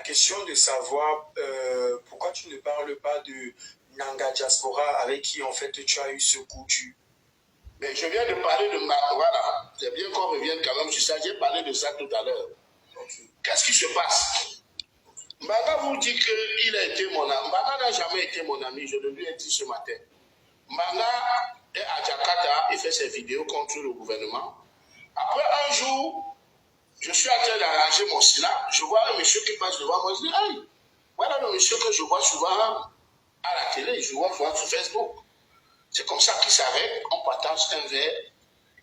question de savoir pourquoi tu ne parles pas de Nanga Diaspora avec qui en fait tu as eu ce coup du... Mais je viens de parler de ma... Voilà, c'est bien qu'on revienne quand même sur ça. J'ai parlé de ça tout à l'heure. Okay. Qu'est-ce qui se passe? Mbaga vous dit qu'il a été mon ami. Mbaga n'a jamais été mon ami, je le lui ai dit ce matin. Mbaga est à Jakarta, il fait ses vidéos contre le gouvernement. Après un jour, je suis en train d'arranger mon cela, je vois un monsieur qui passe devant moi, je dis, hey, voilà le monsieur que je vois souvent à la télé, je vois souvent sur Facebook. C'est comme ça qu'il s'arrête, on partage un verre.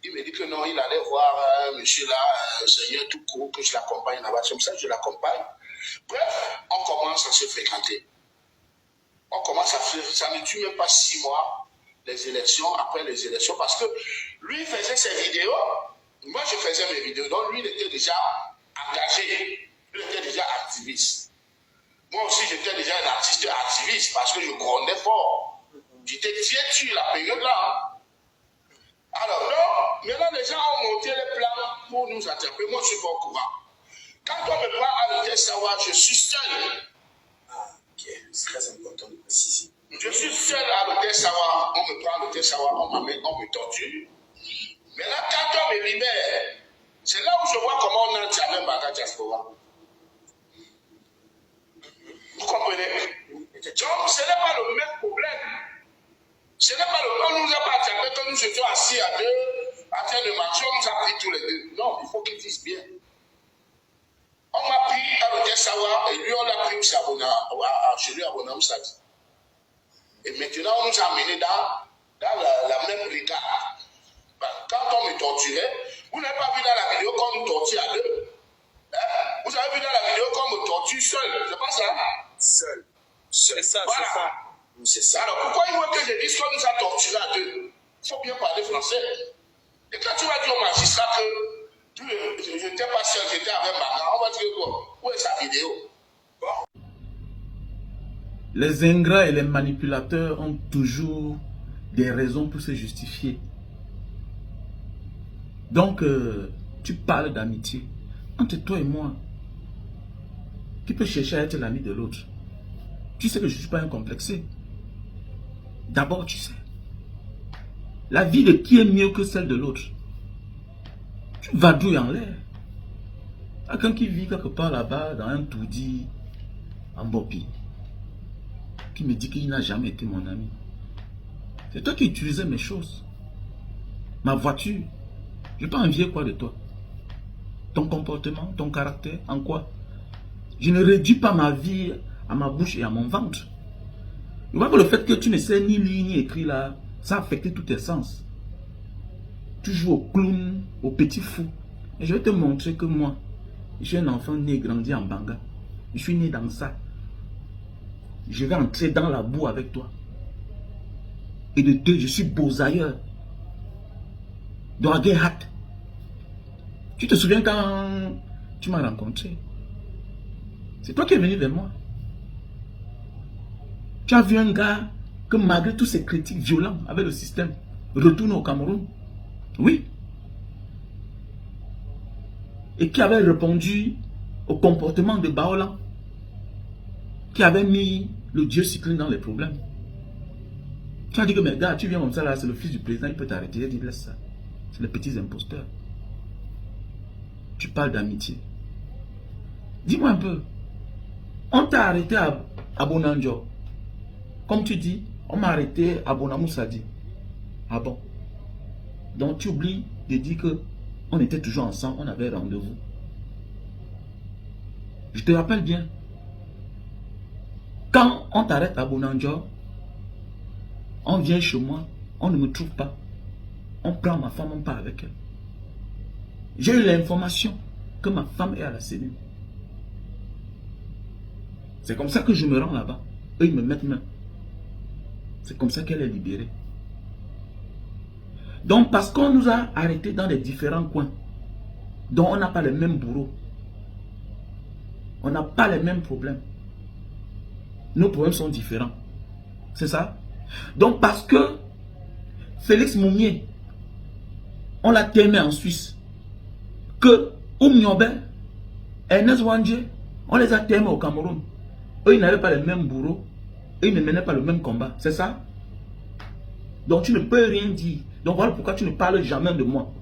Il me dit que non, il allait voir un monsieur là, un seigneur tout court, que je l'accompagne là-bas. C'est comme ça que je l'accompagne. Bref, on commence à se fréquenter. On commence à faire, ça ne tue même pas 6 mois, les élections, après les élections, parce que lui faisait ses vidéos, moi je faisais mes vidéos, donc lui il était déjà engagé, il était déjà activiste. Moi aussi j'étais déjà un artiste activiste, parce que je grondais fort. J'étais tiétu la période-là. Alors, non, maintenant les gens ont monté les plans pour nous attraper. Moi, je ne suis pas au courant. Quand on me prend à l'hôtel Sawa, je suis seul. Ah, ok, c'est très important de préciser. Je suis seul à l'hôtel Sawa. On me prend à l'hôtel Sawa, on m'amène, on me torture. Maintenant, quand on me libère, c'est là où je vois comment on entre avec Mbaga Diaspora. Vous comprenez? Donc, ce n'est pas le même problème. Ce n'est pas le on nous a pas attrapé quand nous étions assis à deux, en train de marcher, on nous a pris tous les deux. Non, il faut qu'ils disent bien. On m'a pris à l'hôtel Sawa et lui on l'a pris chez lui à Bonam Sadi. Et maintenant on nous a amenés dans la même brigade. Quand on me torturait, vous n'avez pas vu dans la vidéo qu'on nous torture à deux. Hein? Vous avez vu dans la vidéo qu'on me torture seul. C'est pas ça? Seul. C'est ça, voilà. C'est ça. C'est ça. Alors pourquoi il veut que je dise qu'on nous a torturés à deux? Il faut bien parler français. Et quand tu vas dire au magistrat que je n'étais pas seul, j'étais avec Mbaga, on va dire quoi? Où est sa vidéo? Bon. Les ingrats et les manipulateurs ont toujours des raisons pour se justifier. Donc, tu parles d'amitié. Entre toi et moi, qui peut chercher à être l'ami de l'autre? Tu sais que je ne suis pas un complexé. D'abord, tu sais, la vie de qui est mieux que celle de l'autre? Tu vadrouilles en l'air. Quelqu'un qui vit quelque part là-bas, dans un toudi, en Bopi, qui me dit qu'il n'a jamais été mon ami. C'est toi qui utilisais mes choses. Ma voiture. Je n'ai pas envié quoi de toi? Ton comportement, ton caractère, en quoi? Je ne réduis pas ma vie à ma bouche et à mon ventre. Je vois que le fait que tu ne sais ni lire ni écrire là, ça a affecté tous tes sens. Tu joues au clown, au petit fou. Et je vais te montrer que moi, je suis un enfant né et grandi en Banga. Je suis né dans ça. Je vais entrer dans la boue avec toi. Et de deux, je suis bosailleur. Doagehat. Tu te souviens quand tu m'as rencontré? C'est toi qui es venu vers moi. Tu as vu un gars que malgré tous ces critiques violents avec le système, retourne au Cameroun. Oui. Et qui avait répondu au comportement de Baola, qui avait mis le dieu cycline dans les problèmes. Tu as dit que mais gars, tu viens comme ça là, c'est le fils du président, il peut t'arrêter. Il dit laisse ça. C'est les petits imposteurs. Tu parles d'amitié. Dis-moi un peu. On t'a arrêté à Bonanjo. Comme tu dis, on m'a arrêté à Bonamoussadi. Ah bon? Donc tu oublies de dire que on était toujours ensemble, on avait rendez-vous. Je te rappelle bien. Quand on t'arrête à Bonanjo, on vient chez moi, on ne me trouve pas. On prend ma femme, on part avec elle. J'ai eu l'information que ma femme est à la cellule. C'est comme ça que je me rends là-bas. Eux, ils me mettent main. C'est comme ça qu'elle est libérée. Donc, parce qu'on nous a arrêtés dans les différents coins, dont on n'a pas les mêmes bourreaux, on n'a pas les mêmes problèmes. Nos problèmes sont différents. C'est ça? Donc, parce que Félix Moumier, on l'a tellement en Suisse, que Oumniobe, Ernest Wandje, On les a tellement au Cameroun. Eux, ils n'avaient pas le même bourreau. Eux, ils ne menaient pas le même combat. C'est ça? Donc, tu ne peux rien dire. Donc, voilà pourquoi tu ne parles jamais de moi.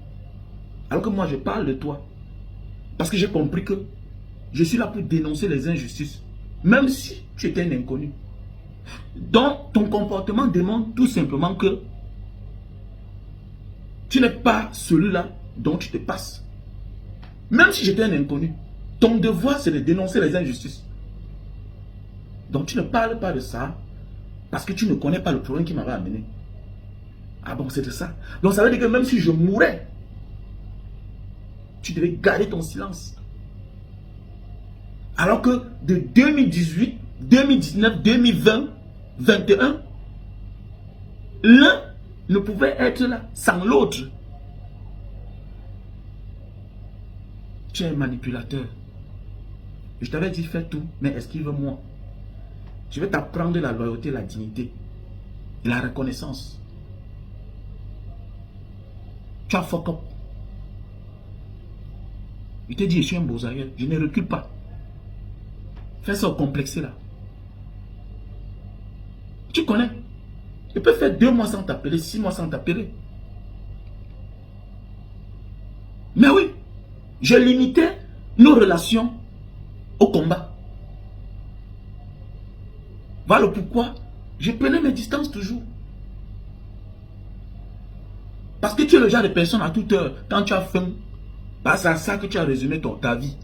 Alors que moi, je parle de toi. Parce que j'ai compris que je suis là pour dénoncer les injustices. Même si tu étais un inconnu. Donc, ton comportement démontre tout simplement que tu n'es pas celui-là dont tu te passes. Même si j'étais un inconnu, ton devoir, c'est de dénoncer les injustices. Donc, tu ne parles pas de ça parce que tu ne connais pas le problème qui m'avait amené. Ah bon, c'est de ça. Donc, ça veut dire que même si je mourais, tu devais garder ton silence. Alors que de 2018, 2019, 2020, 2021, l'un ne pouvait être là sans l'autre. Tu es un manipulateur. Je t'avais dit fais tout, mais esquive-moi. Je vais t'apprendre la loyauté, la dignité et la reconnaissance. Tu as fuck up. Je t'ai dit, je suis un bozaïel. Je ne recule pas. Fais ça au complexé là. Tu connais. Je peux faire 2 mois sans t'appeler, 6 mois sans t'appeler. Mais oui, je limitais nos relations au combat. Voilà pourquoi je prenais mes distances toujours. Parce que tu es le genre de personne à toute heure, quand tu as faim, bah, c'est à ça que tu as résumé ta vie,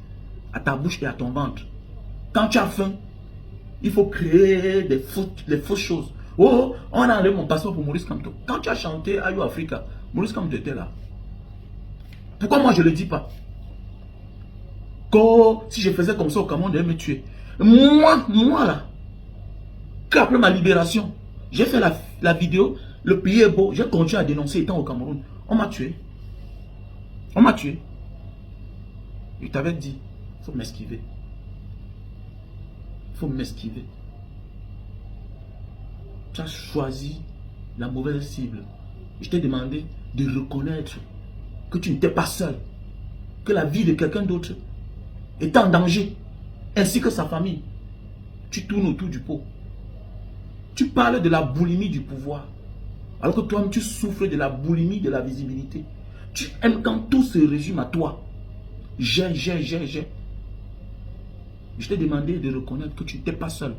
à ta bouche et à ton ventre. Quand tu as faim, il faut créer des fausses choses. Oh, on a enlevé mon passeport pour Maurice Kamto. Quand tu as chanté Ayo Africa, Maurice Kamto était là. Pourquoi moi je ne le dis pas? Que si je faisais comme ça au Cameroun, on devait me tuer. Moi là, qu'après ma libération, j'ai fait la vidéo, le pays est beau, j'ai continué à dénoncer étant au Cameroun. On m'a tué. On m'a tué. Je t'avais dit, il faut m'esquiver. Il faut m'esquiver. Tu as choisi la mauvaise cible. Je t'ai demandé de reconnaître que tu n'étais pas seul. Que la vie de quelqu'un d'autre est en danger. Ainsi que sa famille. Tu tournes autour du pot. Tu parles de la boulimie du pouvoir. Alors que toi-même tu souffres de la boulimie de la visibilité. Tu aimes quand tout se résume à toi. J'ai. Je t'ai demandé de reconnaître que tu n'étais pas seul.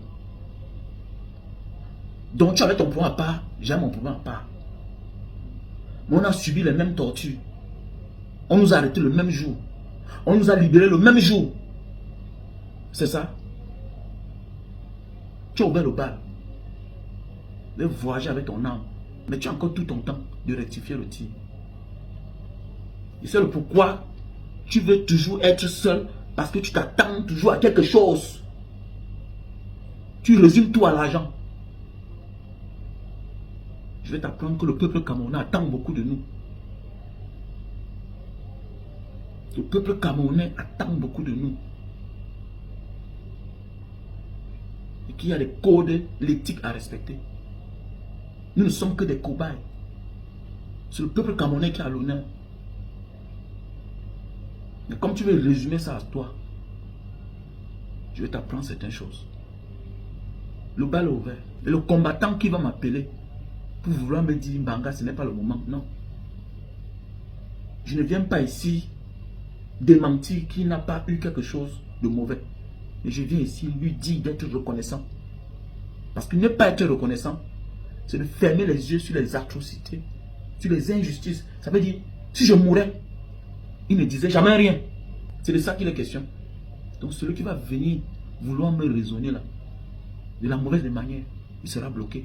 Donc tu avais ton problème à part, j'ai mon problème à part. Mais on a subi les mêmes tortures. On nous a arrêtés le même jour. On nous a libérés le même jour. C'est ça. Tu as ouvert le bal. De voyager avec ton âme. Mais tu as encore tout ton temps de rectifier le tir. Et c'est le pourquoi tu veux toujours être seul. Parce que tu t'attends toujours à quelque chose. Tu résumes tout à l'argent. Je vais t'apprendre que le peuple camerounais attend beaucoup de nous. Le peuple camerounais attend beaucoup de nous. Et qu'il y a des codes, l'éthique à respecter. Nous ne sommes que des cobayes. C'est le peuple camerounais qui a l'honneur. Mais comme tu veux résumer ça à toi, je vais t'apprendre certaines choses. Le bal est ouvert. Et le combattant qui va m'appeler pour vouloir me dire, Mbanga, ce n'est pas le moment. Non. Je ne viens pas ici démentir qu'il n'a pas eu quelque chose de mauvais. Et je viens ici lui dire d'être reconnaissant. Parce que ne pas être reconnaissant, c'est de fermer les yeux sur les atrocités, sur les injustices. Ça veut dire, si je mourais, il ne disait jamais rien. C'est de ça qu'il est question. Donc celui qui va venir vouloir me raisonner là, de la mauvaise manière, il sera bloqué.